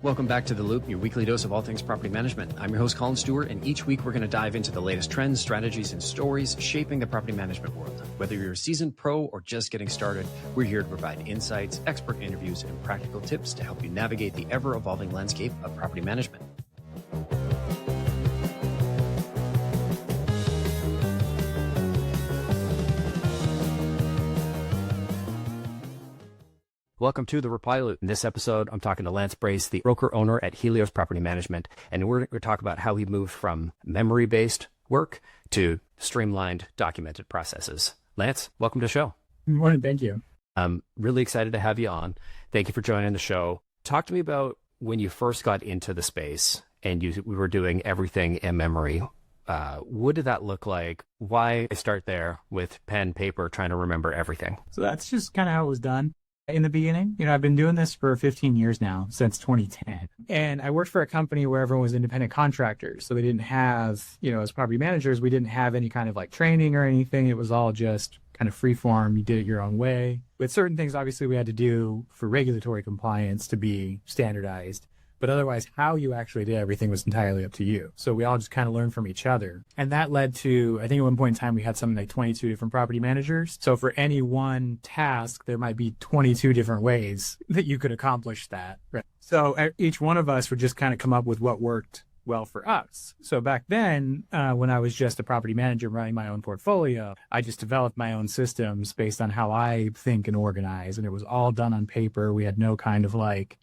Welcome back to The Loop, your weekly dose of all things property management. I'm your host, Collin Stewart, and each week we're going to dive into the latest trends, strategies, and stories shaping the property management world. Whether you're a seasoned pro or just getting started, we're here to provide insights, expert interviews, and practical tips to help you navigate the ever-evolving landscape of property management. Welcome to the Reply Loop. In this episode, I'm talking to Lance Brace, the broker owner at Helios Property Management, and we're going to talk about how he moved from memory-based work to streamlined documented processes. Lance, welcome to the show. Good morning. Thank you. I'm really excited to have you on. Thank you for joining the show. Talk to me about when you first got into the space and we were doing everything in memory. What did that look like? Why start there with pen, paper, trying to remember everything? So that's just kind of how it was done. In the beginning, I've been doing this for 15 years now, since 2010. And I worked for a company where everyone was independent contractors. So they didn't have, as property managers, we didn't have any kind of like training or anything. It was all just kind of free form. You did it your own way. With certain things, obviously, we had to do for regulatory compliance to be standardized. But otherwise, how you actually did everything was entirely up to you. So we all just kind of learned from each other. And that led to, I think at one point in time, we had something like 22 different property managers. So for any one task, there might be 22 different ways that you could accomplish that. Right? So each one of us would just kind of come up with what worked well for us. So back then, when I was just a property manager running my own portfolio, I just developed my own systems based on how I think and organize. And it was all done on paper. We had no kind of like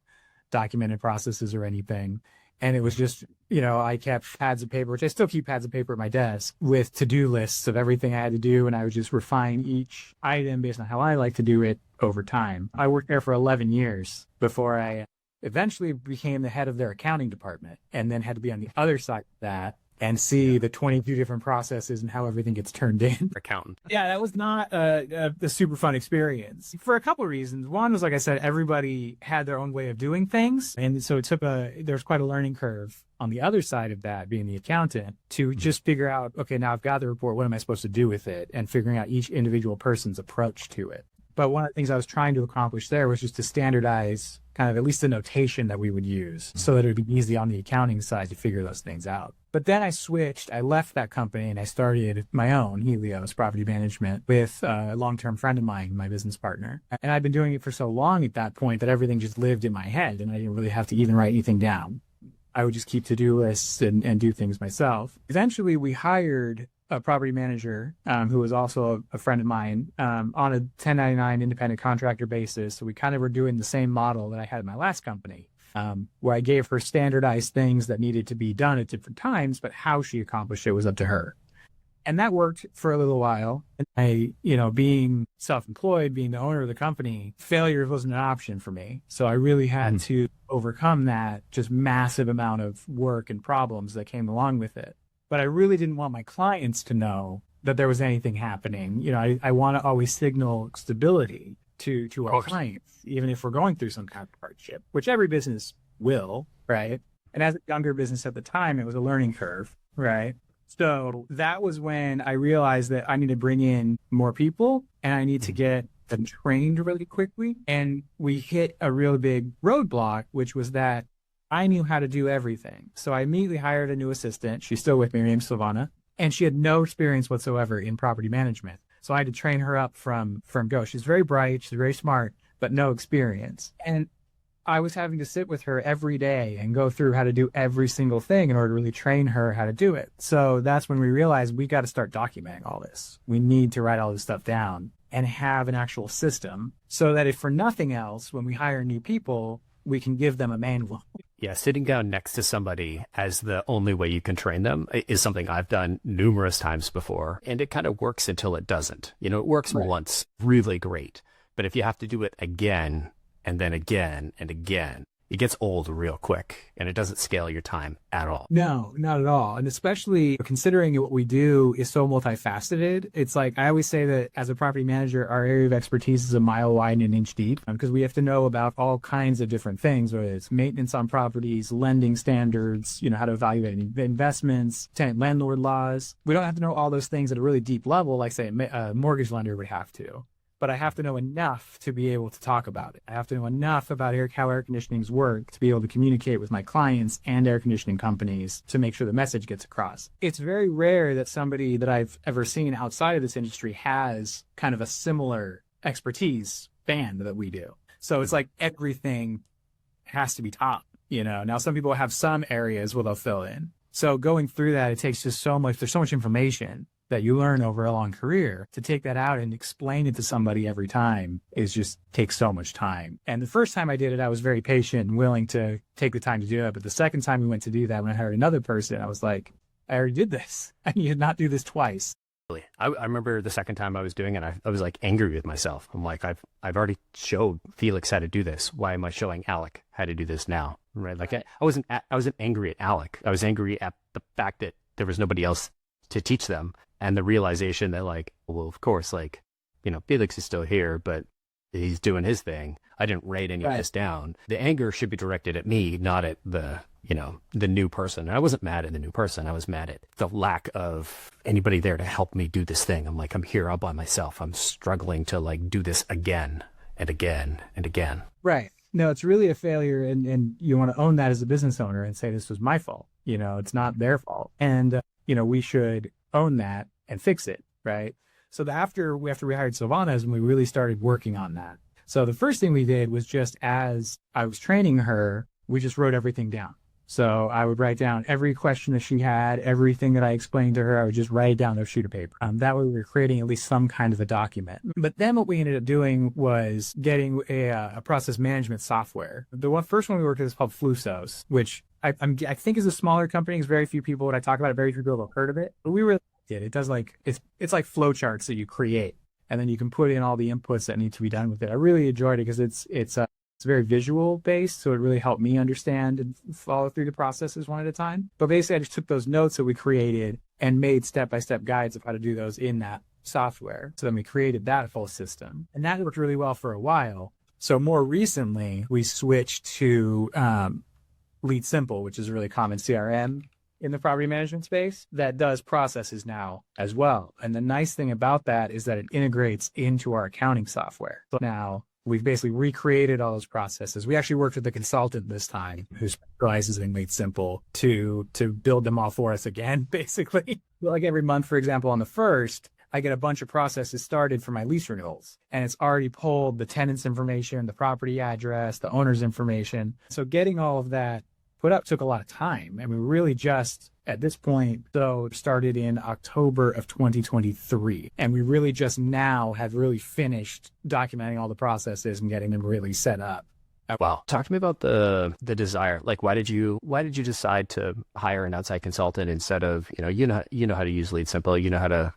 documented processes or anything. And it was just, I kept pads of paper, which I still keep pads of paper at my desk with to-do lists of everything I had to do. And I would just refine each item based on how I like to do it over time. I worked there for 11 years before I eventually became the head of their accounting department, and then had to be on the other side of that and see the 22 different processes and how everything gets turned in. Accountant. Yeah, that was not a super fun experience for a couple of reasons. One was, like I said, everybody had their own way of doing things. And so there's quite a learning curve on the other side of that, being the accountant, to just figure out, okay, now I've got the report, what am I supposed to do with it? And figuring out each individual person's approach to it. But one of the things I was trying to accomplish there was just to standardize kind of at least the notation that we would use so that it would be easy on the accounting side to figure those things out. But then I left that company and I started my own Helios Property Management with a long-term friend of mine, my business partner. And I'd been doing it for so long at that point that everything just lived in my head and I didn't really have to even write anything down. I would just keep to-do lists and do things myself. Eventually, we hired a property manager who was also a friend of mine on a 1099 independent contractor basis. So we kind of were doing the same model that I had in my last company, where I gave her standardized things that needed to be done at different times, but how she accomplished it was up to her. And that worked for a little while. And being self-employed, being the owner of the company, failure wasn't an option for me. So I really had to overcome that just massive amount of work and problems that came along with it. But I really didn't want my clients to know that there was anything happening. I want to always signal stability to our clients, even if we're going through some kind of hardship, which every business will, right? And as a younger business at the time, it was a learning curve, right? So that was when I realized that I need to bring in more people and I need to get them trained really quickly. And we hit a real big roadblock, which was that I knew how to do everything. So I immediately hired a new assistant. She's still with me. Her name's Silvana. And she had no experience whatsoever in property management. So I had to train her up from go. She's very bright. She's very smart, but no experience. And I was having to sit with her every day and go through how to do every single thing in order to really train her how to do it. So that's when we realized we got to start documenting all this. We need to write all this stuff down and have an actual system so that if for nothing else, when we hire new people, we can give them a manual. Yeah, sitting down next to somebody as the only way you can train them is something I've done numerous times before. And it kind of works until it doesn't. It works once, really great. But if you have to do it again, and then again and again, it gets old real quick and it doesn't scale your time at all. No, not at all. And especially considering what we do is so multifaceted. It's like, I always say that as a property manager, our area of expertise is a mile wide and an inch deep because we have to know about all kinds of different things, whether it's maintenance on properties, lending standards, how to evaluate investments, tenant landlord laws. We don't have to know all those things at a really deep level, like say a mortgage lender would have to. but I have to know enough to be able to talk about it. I have to know enough about how air conditionings work to be able to communicate with my clients and air conditioning companies to make sure the message gets across. It's very rare that somebody that I've ever seen outside of this industry has kind of a similar expertise band that we do. So it's like everything has to be taught, Now some people have some areas where they'll fill in. So going through that, it takes just so much, there's so much information that you learn over a long career. To take that out and explain it to somebody every time takes so much time. And the first time I did it, I was very patient and willing to take the time to do it. But the second time we went to do that, when I hired another person, I was like, I already did this. I need to not do this twice. I remember the second time I was doing it, I was like angry with myself. I'm like, I've already showed Felix how to do this. Why am I showing Alec how to do this now? Right? Like I wasn't angry at Alec. I was angry at the fact that there was nobody else to teach them. And the realization that well, of course, Felix is still here, but he's doing his thing. I didn't write any of this down. The anger should be directed at me, not at the new person. And I wasn't mad at the new person. I was mad at the lack of anybody there to help me do this thing. I'm like, I'm here all by myself. I'm struggling to do this again and again and again. Right. No, it's really a failure. And you want to own that as a business owner and say, this was my fault. It's not their fault. And, we should own that and fix it. Right. So after we hired Silvana is when we really started working on that. So the first thing we did was just as I was training her, we just wrote everything down. So I would write down every question that she had, everything that I explained to her, I would just write it down on a sheet of paper. That way we were creating at least some kind of a document. But then what we ended up doing was getting a process management software. The first one we worked with is called Flusos, which I think is a smaller company. It's very few people, when I talk about it, very few people have heard of it. But we really did. It does it's like flowcharts that you create, and then you can put in all the inputs that need to be done with it. I really enjoyed it because it's very visual based, so it really helped me understand and follow through the processes one at a time. But basically, I just took those notes that we created and made step-by-step guides of how to do those in that software. So then we created that full system, and that worked really well for a while. So more recently, we switched to Lead Simple, which is a really common CRM in the property management space that does processes now as well. And the nice thing about that is that it integrates into our accounting software. So now we've basically recreated all those processes. We actually worked with a consultant this time who specializes in Lead Simple to build them all for us again, basically. Like every month, for example, on the 1st, I get a bunch of processes started for my lease renewals, and it's already pulled the tenant's information, the property address, the owner's information. So getting all of that put up took a lot of time. And we really just, at this point, started in October of 2023. And we really just now have really finished documenting all the processes and getting them really set up. Wow. Talk to me about the desire. Why did you decide to hire an outside consultant instead of, you know how to use Lead Simple, you know how to,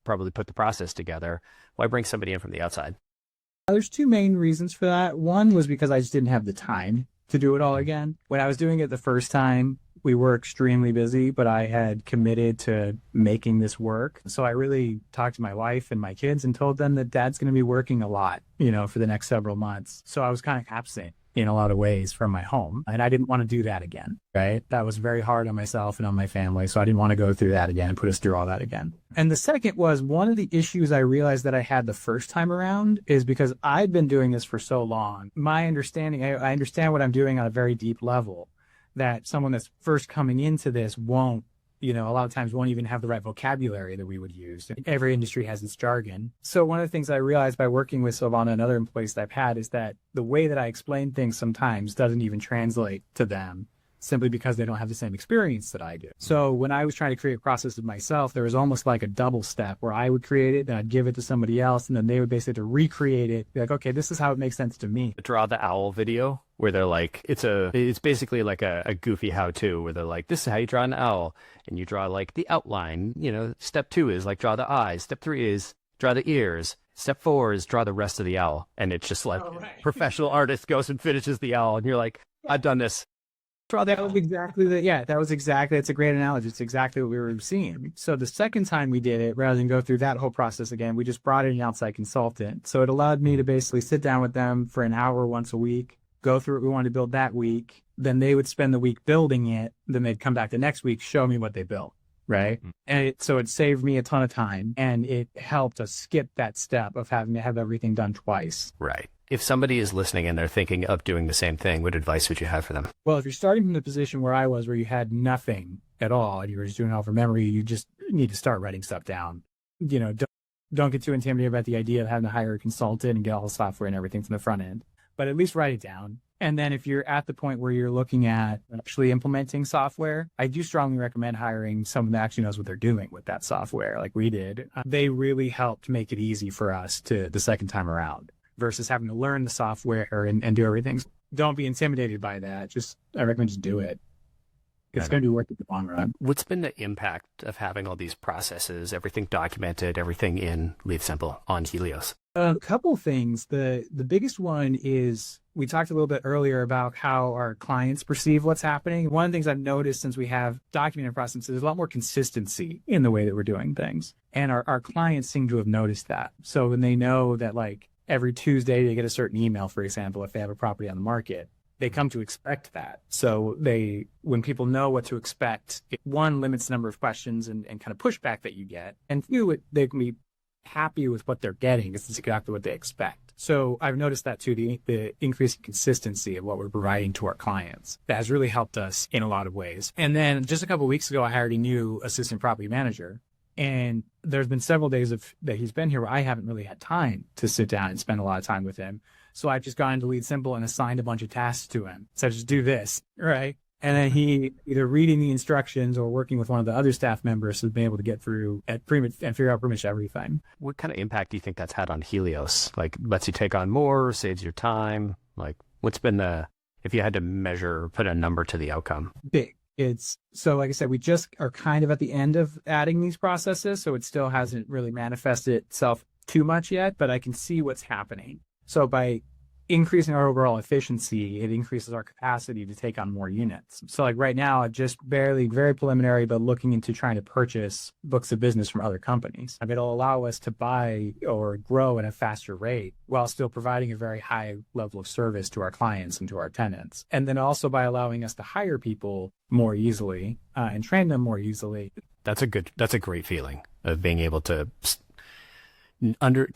probably put the process together. Why bring somebody in from the outside? There's two main reasons for that. One was because I just didn't have the time to do it all again. When I was doing it the first time, we were extremely busy, but I had committed to making this work. So I really talked to my wife and my kids and told them that Dad's going to be working a lot, for the next several months. So I was kind of absent in a lot of ways from my home, and I didn't want to do that again, right? That was very hard on myself and on my family. So I didn't want to go through that again and put us through all that again. And the second was one of the issues I realized that I had the first time around is because I'd been doing this for so long. My understanding, I understand what I'm doing on a very deep level, that someone that's first coming into this won't, a lot of times won't even have the right vocabulary that we would use. Every industry has its jargon. So one of the things I realized by working with Silvana and other employees that I've had is that the way that I explain things sometimes doesn't even translate to them, simply because they don't have the same experience that I do. So when I was trying to create a process of myself, there was almost like a double step where I would create it, then I'd give it to somebody else, and then they would basically have to recreate it. Be like, okay, this is how it makes sense to me. Draw the owl video where they're like, it's basically like a goofy how-to where they're like, this is how you draw an owl. And you draw the outline, step 2 is draw the eyes. Step 3 is draw the ears. Step 4 is draw the rest of the owl. And it's just professional artist goes and finishes the owl. And you're like, I've done this. That was exactly it's a great analogy. It's exactly what we were seeing. So the second time we did it, rather than go through that whole process again, we just brought in an outside consultant. So it allowed me to basically sit down with them for an hour once a week, go through what we wanted to build that week. Then they would spend the week building it. Then they'd come back the next week, show me what they built. right? And so it saved me a ton of time, and it helped us skip that step of having to have everything done twice. Right. If somebody is listening and they're thinking of doing the same thing, what advice would you have for them? Well, if you're starting from the position where I was, where you had nothing at all and you were just doing it all from memory, you just need to start writing stuff down. Don't get too intimidated about the idea of having to hire a consultant and get all the software and everything from the front end, but at least write it down. And then if you're at the point where you're looking at actually implementing software, I do strongly recommend hiring someone that actually knows what they're doing with that software, like we did. They really helped make it easy for us the second time around versus having to learn the software and do everything. Don't be intimidated by that. I recommend just do it. It's going to be worth it in the long run. What's been the impact of having all these processes, everything documented, everything in Leave Simple on Helios? A couple things. The biggest one is we talked a little bit earlier about how our clients perceive what's happening. One of the things I've noticed since we have documented processes, there's a lot more consistency in the way that we're doing things. And our clients seem to have noticed that. So when they know that like every Tuesday they get a certain email, for example, if they have a property on the market, they come to expect that. So when people know what to expect, one, limits the number of questions and kind of pushback that you get. And two, they can be happy with what they're getting. It's exactly what they expect. So I've noticed that too, the increasing consistency of what we're providing to our clients. That has really helped us in a lot of ways. And then just a couple of weeks ago, I hired a new assistant property manager. And there's been several days that he's been here where I haven't really had time to sit down and spend a lot of time with him. So I've just gone into Lead Simple and assigned a bunch of tasks to him. So just do this, right? And then he either reading the instructions or working with one of the other staff members has been able to get through and figure out pretty much everything. What kind of impact do you think that's had on Helios? Like, lets you take on more, saves your time? Like, what's been if you had to measure, put a number to the outcome? Big. So like I said, we just are kind of at the end of adding these processes. So it still hasn't really manifested itself too much yet, but I can see what's happening. So by increasing our overall efficiency, it increases our capacity to take on more units. So like right now, I'm just very preliminary, but looking into trying to purchase books of business from other companies. It'll allow us to buy or grow at a faster rate while still providing a very high level of service to our clients and to our tenants. And then also by allowing us to hire people more easily and train them more easily. That's a great feeling of being able to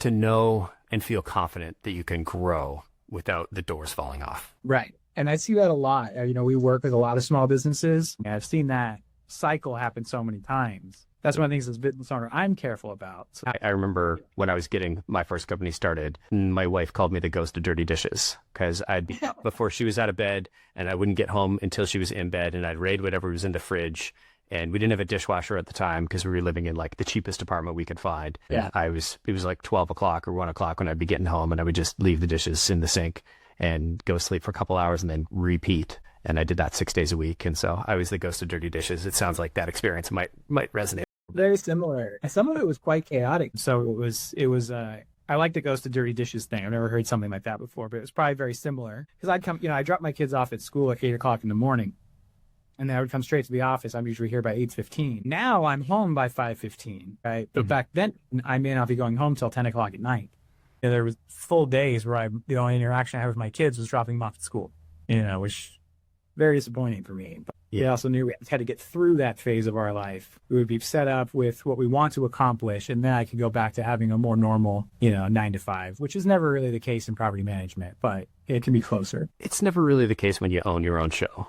know and feel confident that you can grow without the doors falling off. Right. And I see that a lot. We work with a lot of small businesses. And I've seen that cycle happen so many times. That's one of the things as a business owner I'm careful about. So I remember when I was getting my first company started, my wife called me the ghost of dirty dishes because I'd be up before she was out of bed and I wouldn't get home until she was in bed, and I'd raid whatever was in the fridge. And we didn't have a dishwasher at the time because we were living in like the cheapest apartment we could find. Yeah. It was like 12 o'clock or 1 o'clock when I'd be getting home, and I would just leave the dishes in the sink and go sleep for a couple hours and then repeat. And I did that 6 days a week. And so I was the ghost of dirty dishes. It sounds like that experience might resonate. Very similar. Some of it was quite chaotic. So it was I like the ghost of dirty dishes thing. I've never heard something like that before, but it was probably very similar. Because I dropped my kids off at school at 8 o'clock in the morning. And then I would come straight to the office. I'm usually here by 8:15. Now I'm home by 5:15, right? But back then, I may not be going home till 10 o'clock at night. There was full days where the only interaction I had with my kids was dropping them off at school, which very disappointing for me. But we also knew we had to get through that phase of our life. We would be set up with what we want to accomplish, and then I could go back to having a more normal, 9 to 5, which is never really the case in property management, but it can be closer. It's never really the case when you own your own show.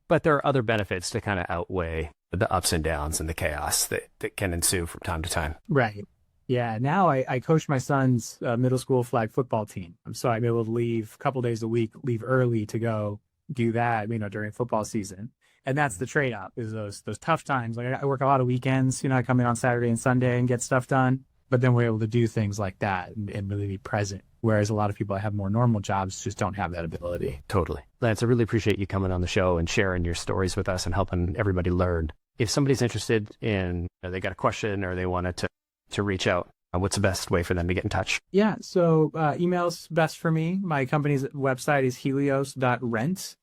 But there are other benefits to kind of outweigh the ups and downs and the chaos that can ensue from time to time. Right. Yeah. Now I coach my son's middle school flag football team. So I'm able to leave a couple days a week, leave early to go do that, during football season. And that's the trade-off is those tough times. Like I work a lot of weekends, I come in on Saturday and Sunday and get stuff done, but then we're able to do things like that and really be present. Whereas a lot of people that have more normal jobs just don't have that ability. Totally. Lance, I really appreciate you coming on the show and sharing your stories with us and helping everybody learn. If somebody's interested in, they got a question or they wanted to reach out, what's the best way for them to get in touch? Yeah. So email's best for me. My company's website is helios.rent,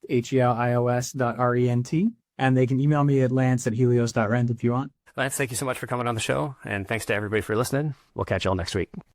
helios.rent. And they can email me at lance@helios.rent if you want. Lance, thank you so much for coming on the show. And thanks to everybody for listening. We'll catch you all next week.